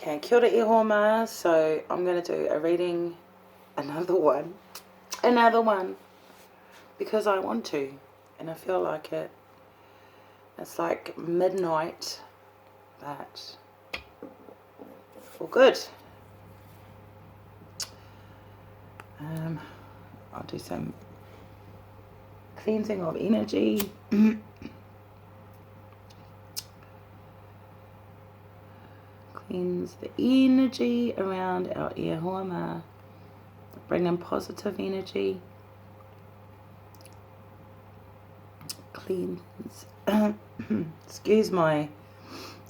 Okay, kia ora e hoa ma. So I'm going to do a reading, another one, because I want to, and I feel like it. It's like midnight, but all good. I'll do some cleansing of energy. Cleanse the energy around our e hoa ma. Bring in positive energy. Cleanse. Excuse my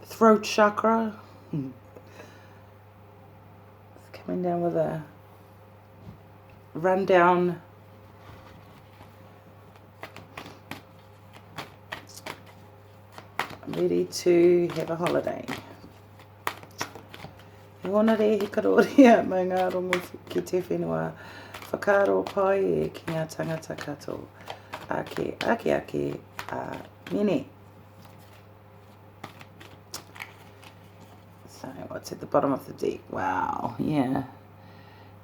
throat chakra. It's coming down with a rundown. I'm ready to have a holiday. E hona re he karoria mai ngā rongo ki te whenua whakaro pai e ki ngā tangata kato ake a mene. So what's at the bottom of the deck? Wow, yeah.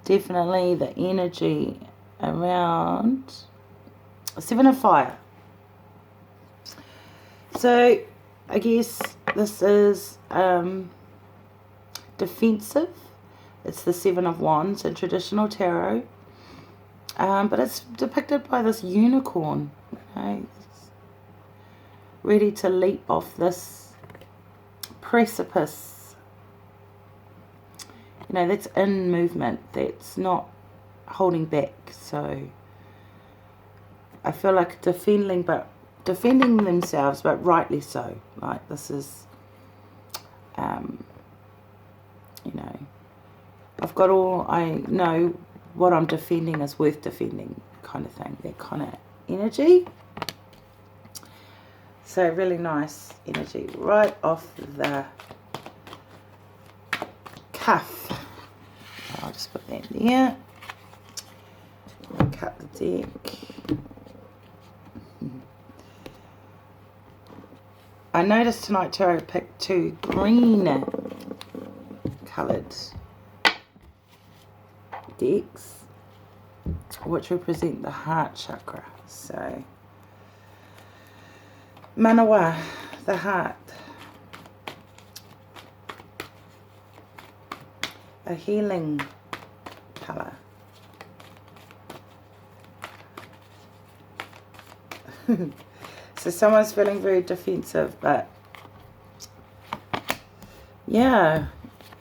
Definitely the energy around Seven of Fire. So I guess this is defensive. It's the Seven of Wands in traditional tarot, but it's depicted by this unicorn, ready to leap off this precipice. That's in movement, that's not holding back. So I feel like defending themselves, but rightly so. Like this is I've got I know what I'm defending is worth defending, kind of thing, that kind of energy. So really nice energy right off the cuff. I'll just put that there. Cut the deck. I noticed tonight too I picked two green coloured decks which represent the heart chakra. So manawa, the heart, a healing colour. So someone's feeling very defensive, but yeah,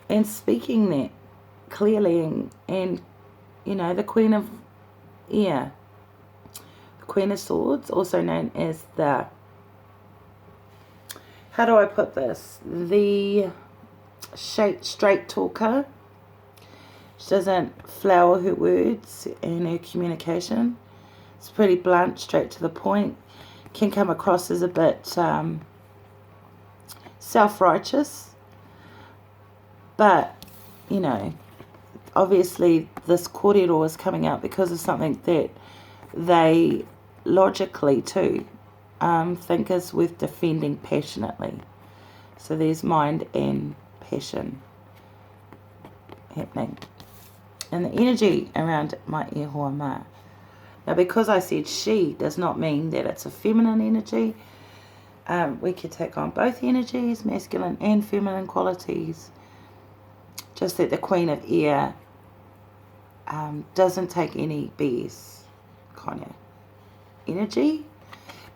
and speaking that clearly, and the Queen of Air, the Queen of Swords, also known as the, how do I put this, the straight talker. She doesn't flower her words and her communication. It's pretty blunt, straight to the point. Can come across as a bit self-righteous, but obviously this kōrero is coming out because of something that they logically too think is worth defending passionately. So there's mind and passion happening, and the energy around my e hoa ma. Now, because I said she does not mean that it's a feminine energy. We could take on both energies, masculine and feminine qualities. Just that the Queen of Air doesn't take any BS kind of energy.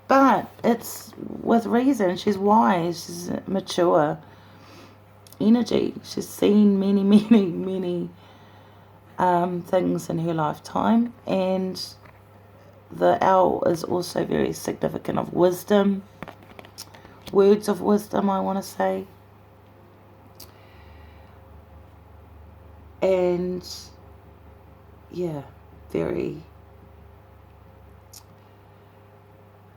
But it's with reason. She's wise. She's a mature energy. She's seen many, many, many things in her lifetime. And the owl is also very significant of wisdom, words of wisdom, I want to say. And yeah, very,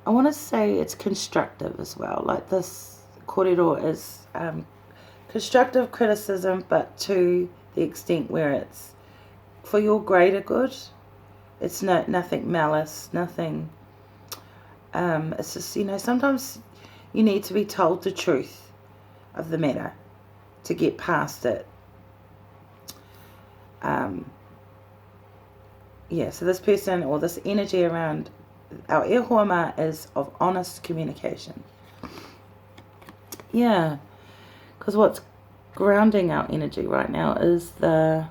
I want to say it's constructive as well. Like this kōrero is constructive criticism, but to the extent where it's for your greater good. It's nothing malice, nothing. It's just, sometimes you need to be told the truth of the matter. to get past it. So this person or this energy around our e hoama is of honest communication. Yeah, because what's grounding our energy right now is the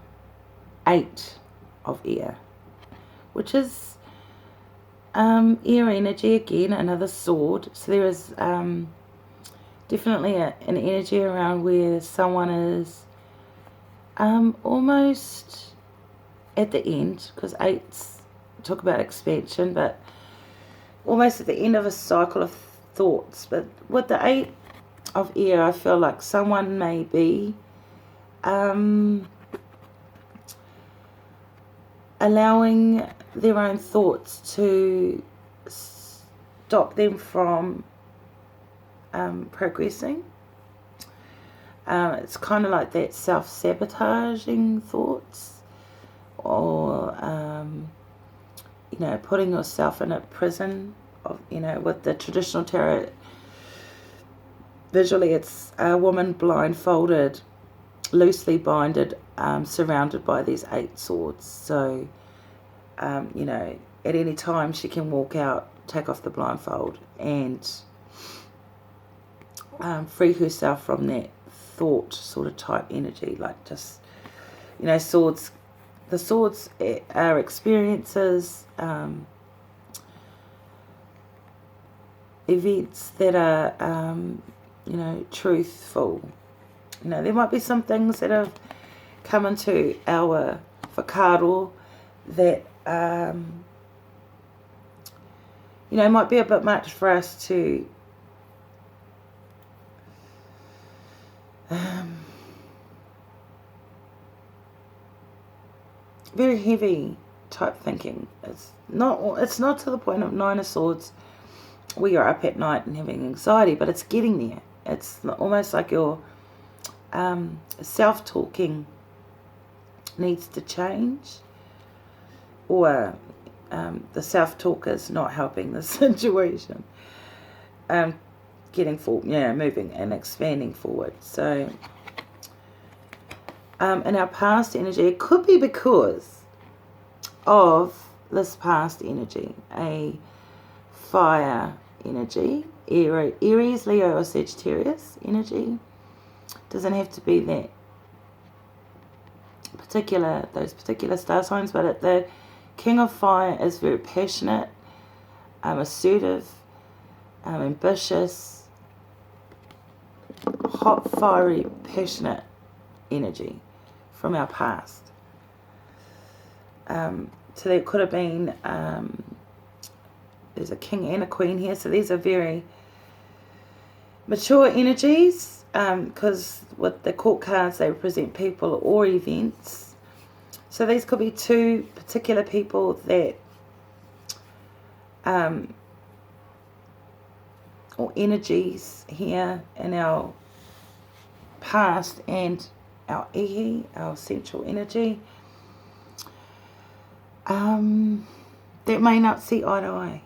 8 of air, which is air energy again, another sword. So there is definitely an energy around where someone is almost at the end, because 8s talk about expansion, but almost at the end of a cycle of thoughts. But with the 8 of air, I feel like someone may be allowing their own thoughts to stop them from progressing. It's kind of like that self-sabotaging thoughts, or putting yourself in a prison of, with the traditional tarot, visually it's a woman blindfolded, loosely binded, surrounded by these 8 swords. So at any time she can walk out, take off the blindfold, and free herself from that thought sort of type energy. Like just, swords, the swords are experiences, events that are truthful. There might be some things that have come into our whakaaro that might be a bit much for us to very heavy type thinking. It's not to the point of 9 of Swords where you're up at night and having anxiety, but it's getting there. It's almost like your self-talking needs to change, or the self-talk is not helping the situation. Moving and expanding forward. So in our past energy, it could be because of this past energy, a fire energy, Aries, Leo, or Sagittarius energy. Doesn't have to be those particular star signs, but the King of Fire is very passionate, assertive, ambitious, hot, fiery, passionate energy from our past. So there could have been, there's a king and a queen here, so these are very mature energies, because with the court cards they represent people or events. So these could be 2 particular people that or energies here in our past and our ihi, our central energy, that may not see eye to eye.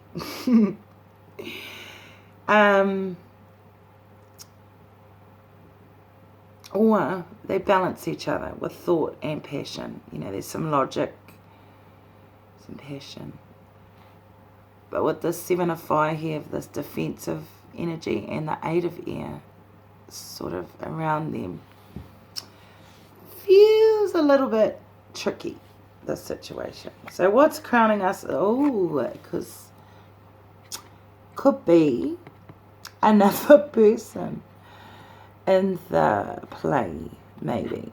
Or they balance each other with thought and passion. There's some logic, some passion. But with this 7 of Fire here, this defensive energy, and the 8 of Air sort of around them, feels a little bit tricky, this situation. So what's crowning us? Because could be another person in the play, maybe.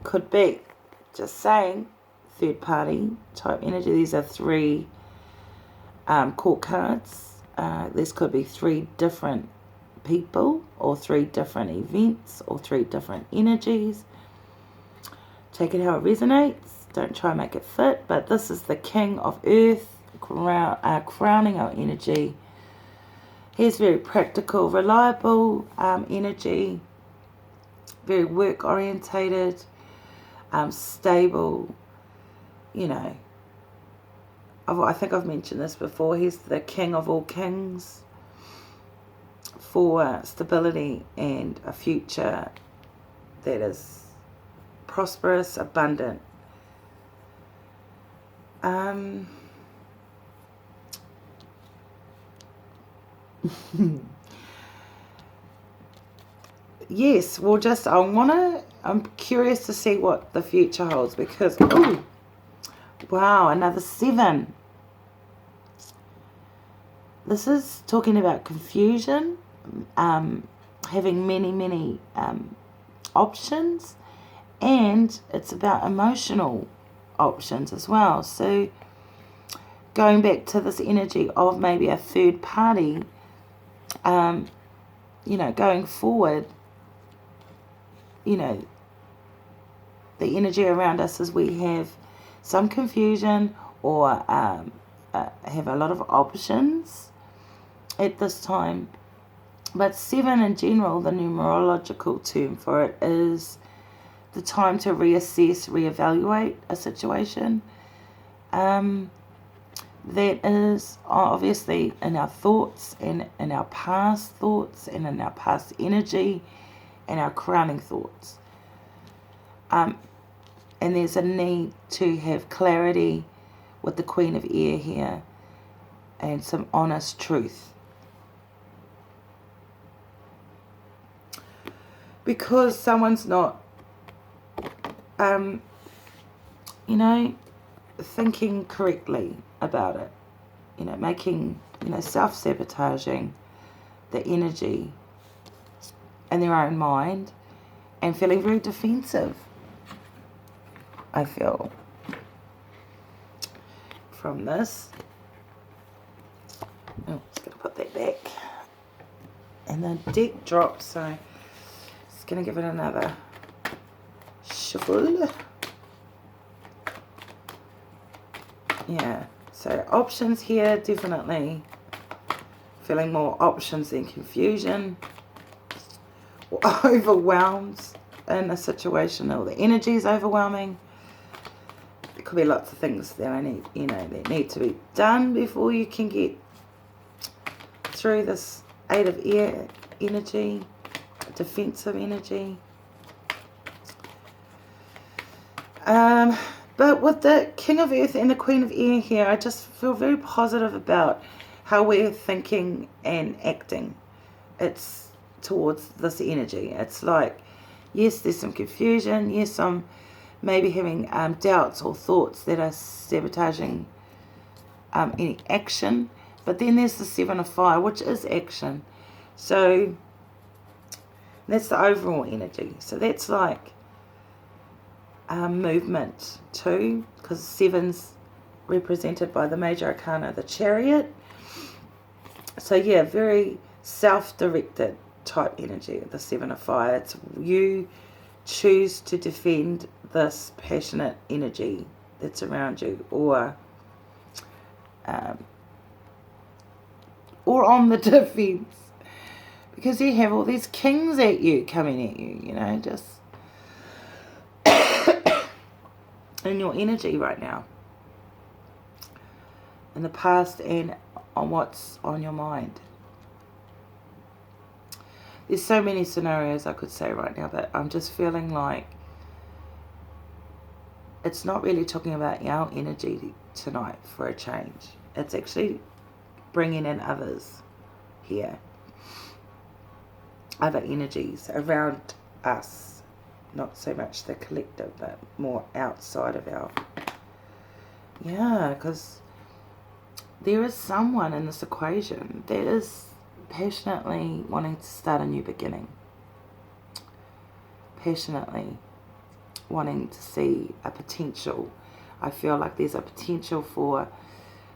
Could be. Just saying. Third party type energy. These are 3 court cards. This could be 3 different people, or 3 different events, or 3 different energies. Take it how it resonates. Don't try and make it fit. But this is the King of Earth crowning our energy. He's very practical, reliable energy, very work orientated, stable. I think I've mentioned this before. He's the king of all kings for stability and a future that is prosperous, abundant. Yes, well, I'm curious to see what the future holds, because, oh, wow, another 7. This is talking about confusion, having many options, and it's about emotional options as well. So going back to this energy of maybe a third party, going forward, the energy around us is we have some confusion, or have a lot of options at this time. But 7 in general, the numerological term for it, is the time to reassess, reevaluate a situation. That is obviously in our thoughts, and in our past thoughts, and in our past energy, and our crowning thoughts. And there's a need to have clarity with the Queen of Air here, and some honest truth. Because someone's not, thinking correctly about it, making, self-sabotaging the energy in their own mind, and feeling very defensive, I feel, from this. Oh, just going to put that back. And the deck drops, so just going to give it another shuffle. Yeah, so options here, definitely feeling more options than confusion, or overwhelmed in a situation, or the energy is overwhelming. There could be lots of things that that need to be done before you can get through this 8 of Air energy, defensive energy. But with the King of Earth and the Queen of Air here, I just feel very positive about how we're thinking and acting. It's towards this energy. It's like, yes, there's some confusion. Yes, I'm maybe having doubts or thoughts that are sabotaging any action. But then there's the 7 of Fire, which is action. So that's the overall energy. So that's like movement too, because 7's represented by the major arcana, the Chariot. So yeah, very self-directed type energy, the 7 of Fire. It's you choose to defend this passionate energy that's around you, or on the defense, because you have all these kings at you, coming at you, just in your energy right now, in the past, and on what's on your mind. There's so many scenarios I could say right now, but I'm just feeling like it's not really talking about our energy tonight for a change. It's actually bringing in others here, other energies around us. Not so much the collective, but more outside of our... Yeah, because there is someone in this equation that is passionately wanting to start a new beginning. Passionately wanting to see a potential. I feel like there's a potential for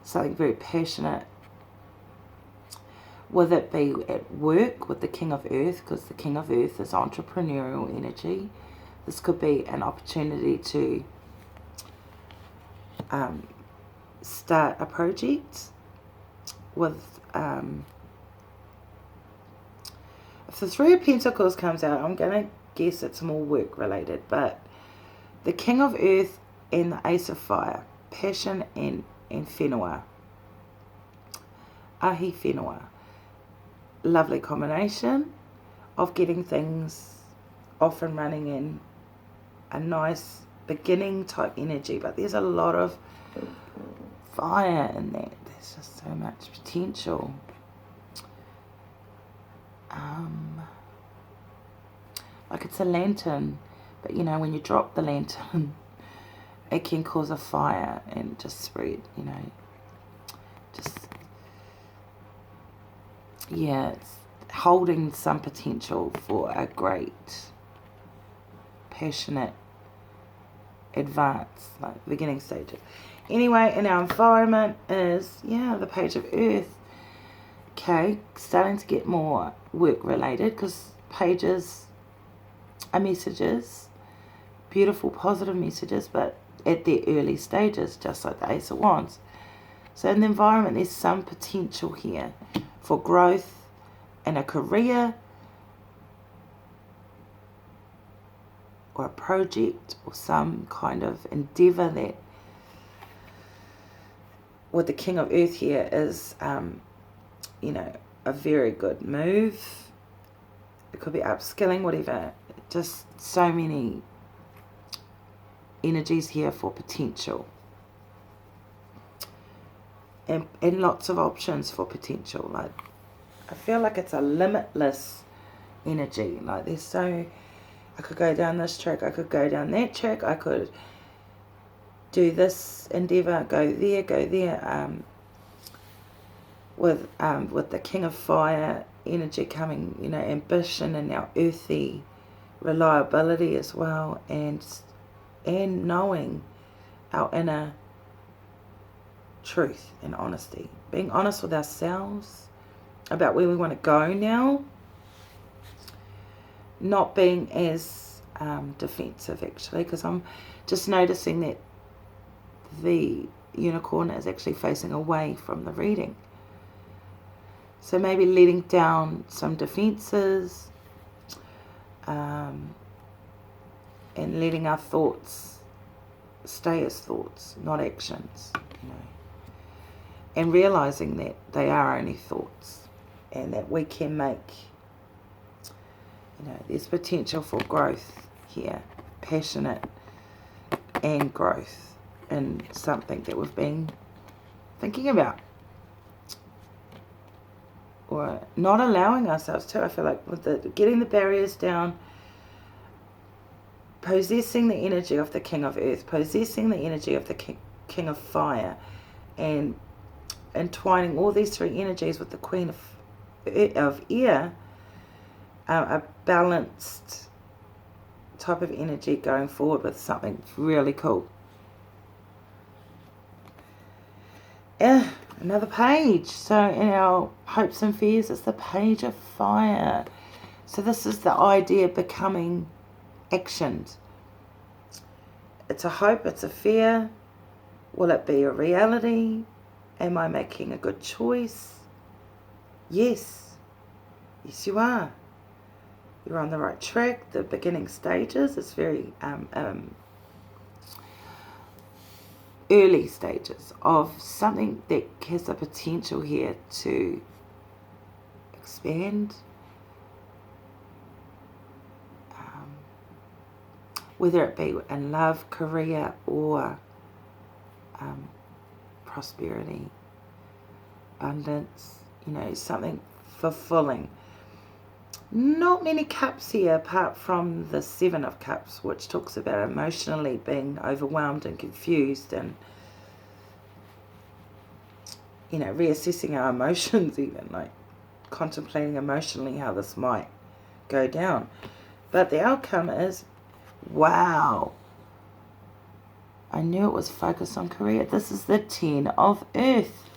something very passionate, whether it be at work with the King of Earth, because the King of Earth is entrepreneurial energy. This could be an opportunity to start a project with... if the 3 of Pentacles comes out, I'm going to guess it's more work related, but the King of Earth and the Ace of Fire, passion and whenua, ahi whenua. Lovely combination of getting things off and running in a nice beginning type energy, but there's a lot of fire in that. There's just so much potential. Like it's a lantern, but you know, when you drop the lantern, it can cause a fire and just spread, you know, just, yeah, it's holding some potential for a great, passionate advance, like beginning stages. Anyway, in our environment is, yeah, the Page of Earth. Okay, starting to get more work related, because pages are messages, beautiful positive messages, but at their early stages, just like the Ace of Wands. So in the environment, there's some potential here for growth in a career or a project or some kind of endeavor that, with the King of Earth here, is you know, a very good move. It could be upskilling, whatever. Just so many energies here for potential. And lots of options for potential. Like, I feel like it's a limitless energy. Like, there's so, I could go down this track, I could go down that track, I could do this endeavor, go there, with the King of Fire energy coming, you know, ambition and our earthy reliability as well, and knowing our inner truth and honesty, being honest with ourselves about where we want to go now, not being as defensive, actually, because I'm just noticing that the unicorn is actually facing away from the reading. So maybe letting down some defenses, and letting our thoughts stay as thoughts, not actions, you know. And realizing that they are only thoughts, and that we can make, you know, there's potential for growth here, passionate and growth in something that we've been thinking about. Or not allowing ourselves to. I feel like with the getting the barriers down, possessing the energy of the King of Earth, possessing the energy of the King of Fire, and entwining all these three energies with the Queen of Air, a balanced type of energy going forward with something really cool. Yeah. Another page. So in our hopes and fears, it's the Page of Fire. So this is the idea becoming actioned. It's a hope, it's a fear. Will it be a reality? Am I making a good choice? Yes. Yes, you are. You're on the right track. The beginning stages, it's very early stages of something that has the potential here to expand, whether it be in love, career, or prosperity, abundance, you know, something fulfilling. Not many cups here apart from the Seven of Cups, which talks about emotionally being overwhelmed and confused, and, you know, reassessing our emotions, even like contemplating emotionally how this might go down. But the outcome is, wow, I knew it was focused on career. This is the 10 of Earth.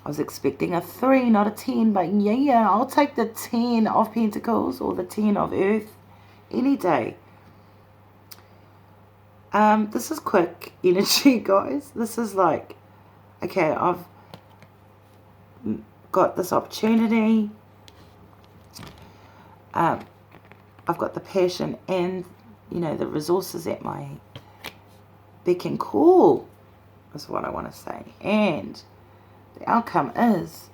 I was expecting a 3, not a 10, but yeah, I'll take the 10 of Pentacles or the 10 of Earth any day. This is quick energy, guys. This is like, okay, I've got this opportunity. I've got the passion and, you know, the resources at my beck and call, is what I want to say. And the outcome is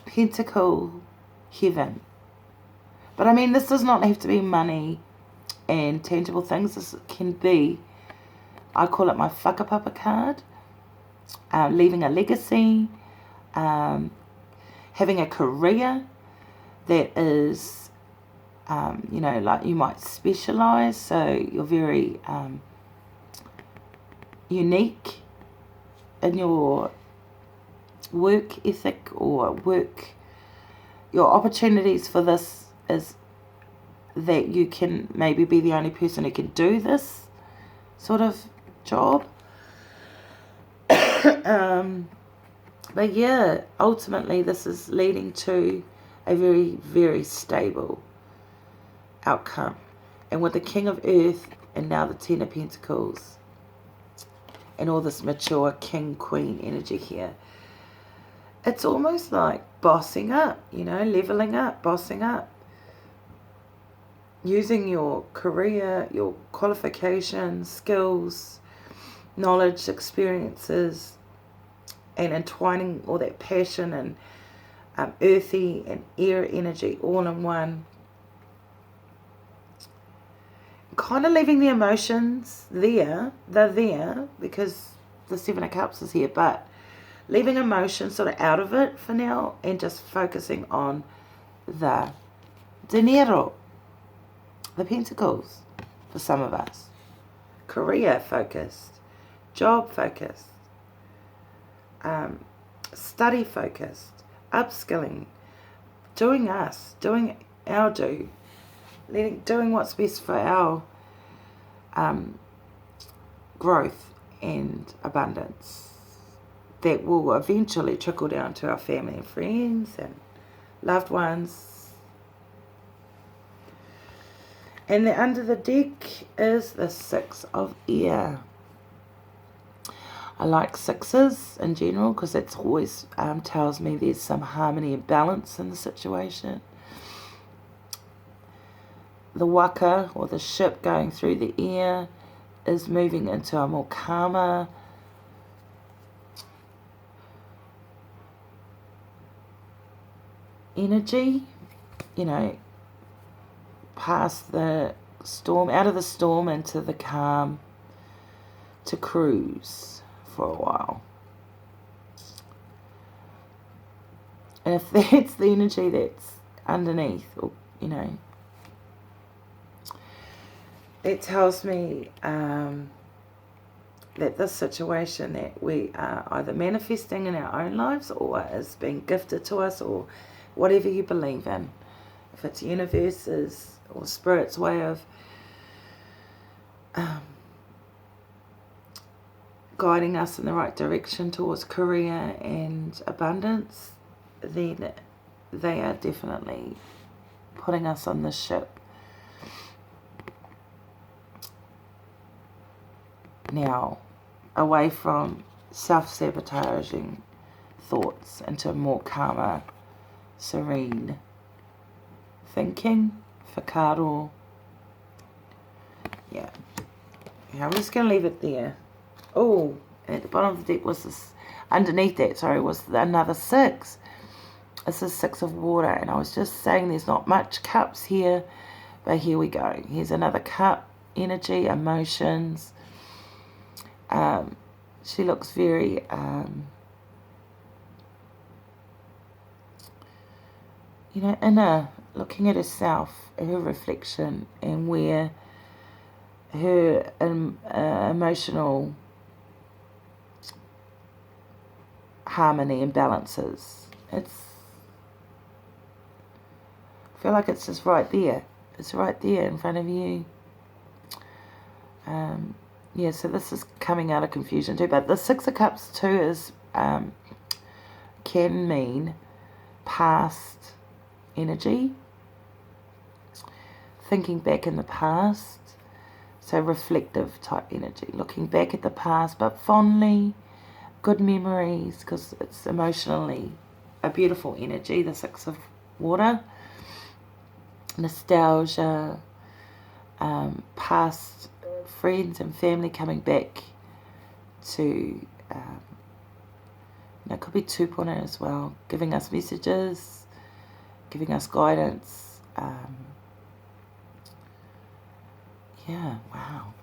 Pentacle Heaven. But I mean, this does not have to be money and tangible things. This can be, I call it my whakapapa card, leaving a legacy, having a career that is, like you might specialise, so you're very unique in your work ethic or your opportunities for this is that you can maybe be the only person who can do this sort of job. But yeah, ultimately this is leading to a very, very stable outcome. And with the King of Earth and now the Ten of Pentacles and all this mature King Queen energy here, it's almost like bossing up, leveling up, bossing up, using your career, your qualifications, skills, knowledge, experiences, and entwining all that passion and earthy and air energy all in one. Kind of leaving the emotions there. They're there because the Seven of Cups is here, but leaving emotions sort of out of it for now and just focusing on the dinero, the pentacles for some of us. Career focused, job focused, study focused, upskilling, doing our doing what's best for our growth and abundance that will eventually trickle down to our family and friends and loved ones. And then under the deck is the Six of Air. I like sixes in general because it always tells me there's some harmony and balance in the situation. The waka, or the ship going through the air, is moving into a more calmer, energy, past the storm, out of the storm into the calm, to cruise for a while. And if that's the energy that's underneath, or it tells me that this situation that we are either manifesting in our own lives or is being gifted to us, or whatever you believe in, if it's universe's or spirit's way of guiding us in the right direction towards career and abundance, then they are definitely putting us on this ship. Now, away from self-sabotaging thoughts into more calmer, serene thinking, whakaaro. Yeah, I'm just going to leave it there. Oh, at the bottom of the deck was this, underneath that, was another six. This is Six of Water, and I was just saying there's not much cups here, but here we go. Here's another cup, energy, emotions. She looks very inner, looking at herself, her reflection, and where her emotional harmony and balances. I feel like it's just right there. It's right there in front of you. Yeah, so this is coming out of confusion too. But the Six of Cups too is can mean past energy, thinking back in the past. So reflective type energy, looking back at the past, but fondly, good memories, because it's emotionally a beautiful energy, the Six of Water. Nostalgia, past friends and family coming back to, it could be tupuna as well, giving us messages, giving us guidance, Yeah, wow.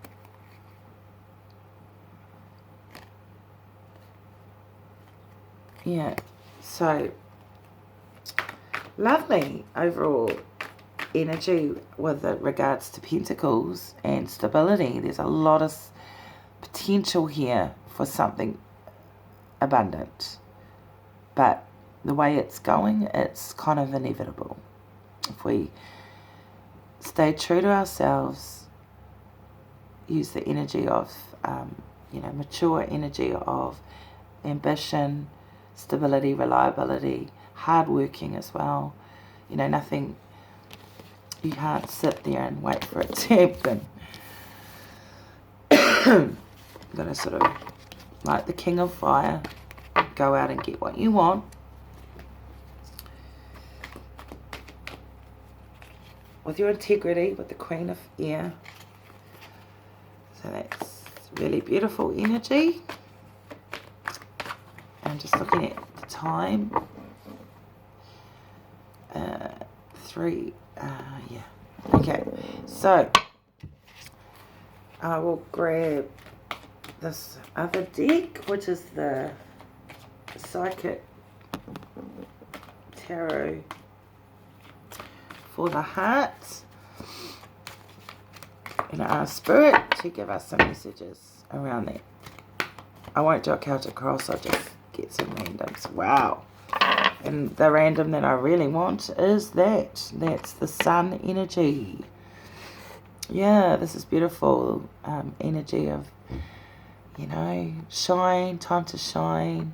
Yeah, so lovely overall energy with regards to Pentacles and stability. There's a lot of potential here for something abundant, but the way it's going, it's kind of inevitable. If we stay true to ourselves, use the energy of mature energy of ambition, stability, reliability, hard working as well. Nothing, you can't sit there and wait for it to happen. You've got to sort of, like the King of Fire, go out and get what you want. With your integrity, with the Queen of Air. So that's really beautiful energy. I'm just looking at the time. 3, yeah. Okay, so I will grab this other deck, which is the Psychic Tarot for the Heart, and ask Spirit to give us some messages around that. I won't do a Celtic Cross, I'll just get some randoms. Wow. And the random that I really want is that. That's the Sun energy. Yeah, this is beautiful energy of, shine, time to shine.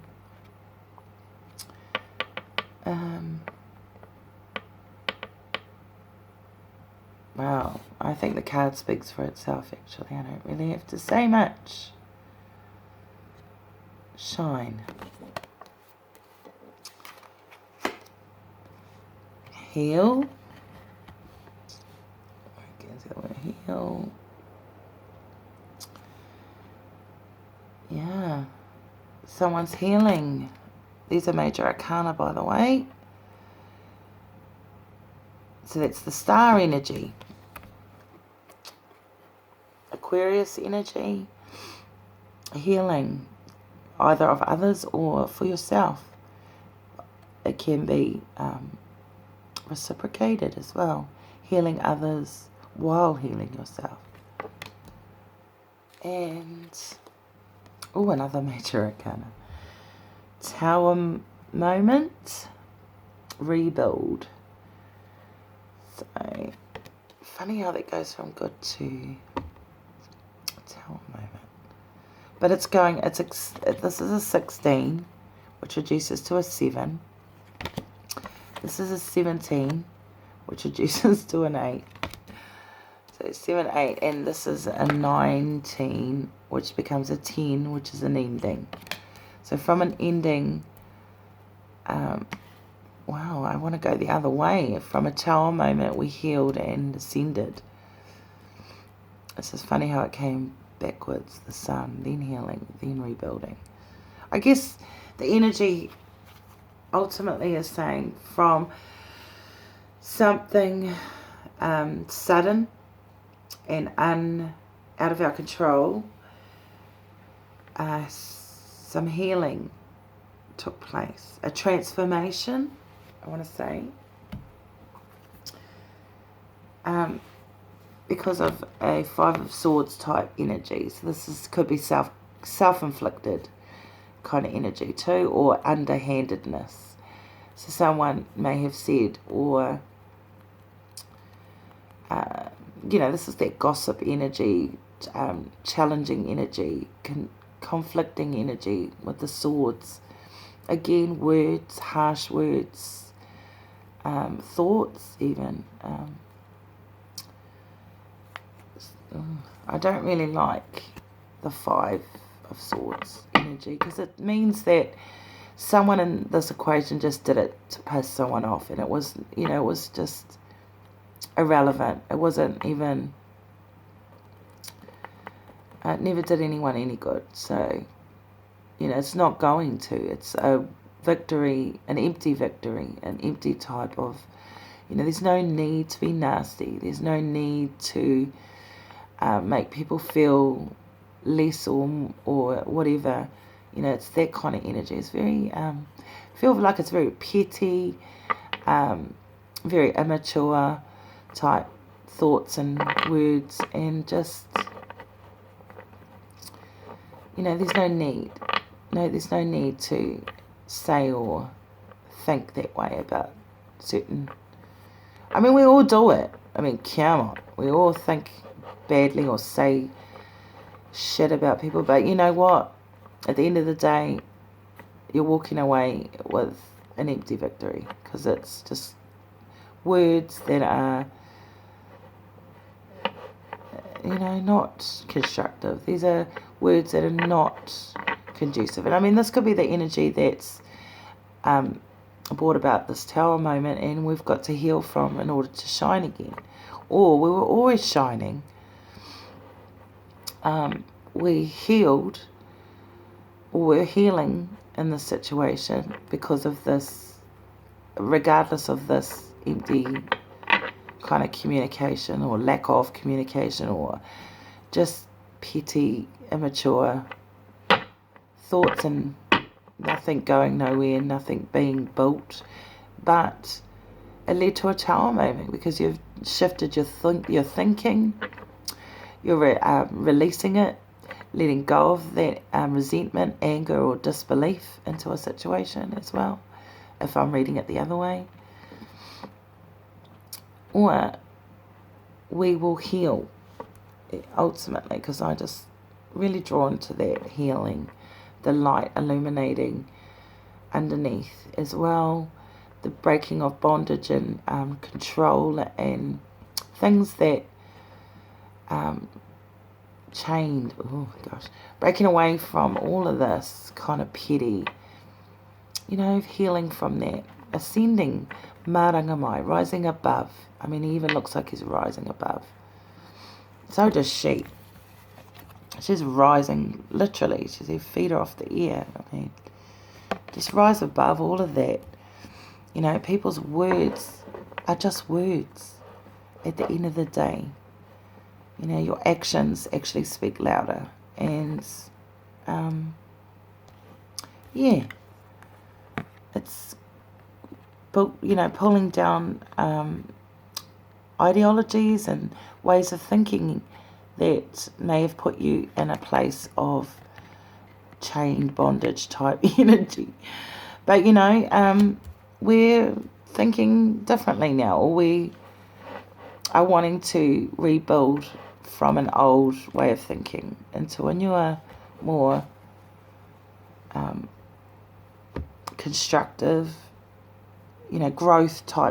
Wow, I think the card speaks for itself, actually. I don't really have to say much. Shine. Heal. Heal. Yeah. Someone's healing. These are major arcana, by the way. So that's the Star energy. Aquarius energy. Healing. Either of others or for yourself. It can be reciprocated as well. Healing others while healing yourself. And another major arcana. Tower moment. Rebuild. So funny how that goes from good to Tower moment. But it's going, this is a 16, which reduces to a 7. This is a 17, which reduces to an 8. So 7, 8, and this is a 19, which becomes a 10, which is an ending. So from an ending, wow, I want to go the other way. From a Tower moment, we healed and ascended. This is funny how it came backwards, the Sun, then healing, then rebuilding. I guess the energy ultimately is saying from something sudden and out of our control, some healing took place, a transformation, I want to say, because of a 5 of Swords type energy. So this could be self-inflicted kind of energy too, or underhandedness. So someone may have said, or this is that gossip energy, challenging energy, conflicting energy with the swords. Again, words, harsh words, thoughts even. I don't really like the 5 of Swords energy, because it means that someone in this equation just did it to piss someone off, and it was, it was just irrelevant. It wasn't even, it never did anyone any good. So, it's not going to. It's a victory, an empty victory, an empty type of, there's no need to be nasty. There's no need to make people feel less or whatever. You know, it's that kind of energy. It's very, feel like it's very petty, very immature type thoughts and words, and just, you know, there's no need. No, there's no need to say or think that way about certain... I mean, we all do it. I mean, come on. We all think badly or say shit about people. But you know what? At the end of the day, you're walking away with an empty victory, because it's just words that are, you know, not constructive. These are words that are not conducive. And I mean, this could be the energy that's brought about this tower moment, and we've got to heal from in order to shine again. Or we were always shining. We healed, or we're healing in this situation because of this, regardless of this empty kind of communication or lack of communication, or just petty, immature thoughts and nothing going nowhere, nothing being built. But it led to a tower moment because you've shifted your thinking, you're releasing it, letting go of that resentment, anger or disbelief into a situation as well, if I'm reading it the other way. Or we will heal ultimately, because I just really drawn to that healing, the light illuminating underneath as well, the breaking of bondage and control and things that chained, oh gosh, breaking away from all of this kind of petty, you know, healing from that, ascending, Marangamai, rising above. I mean, he even looks like he's rising above. So does she. She's rising, literally. Her feet are off the air. I mean, just rise above all of that. You know, people's words are just words at the end of the day. You know, your actions actually speak louder. And, yeah, it's, you know, pulling down ideologies and ways of thinking that may have put you in a place of chained bondage type energy. But, you know, we're thinking differently now, or we are wanting to rebuild from an old way of thinking into a newer, more constructive, you know, growth type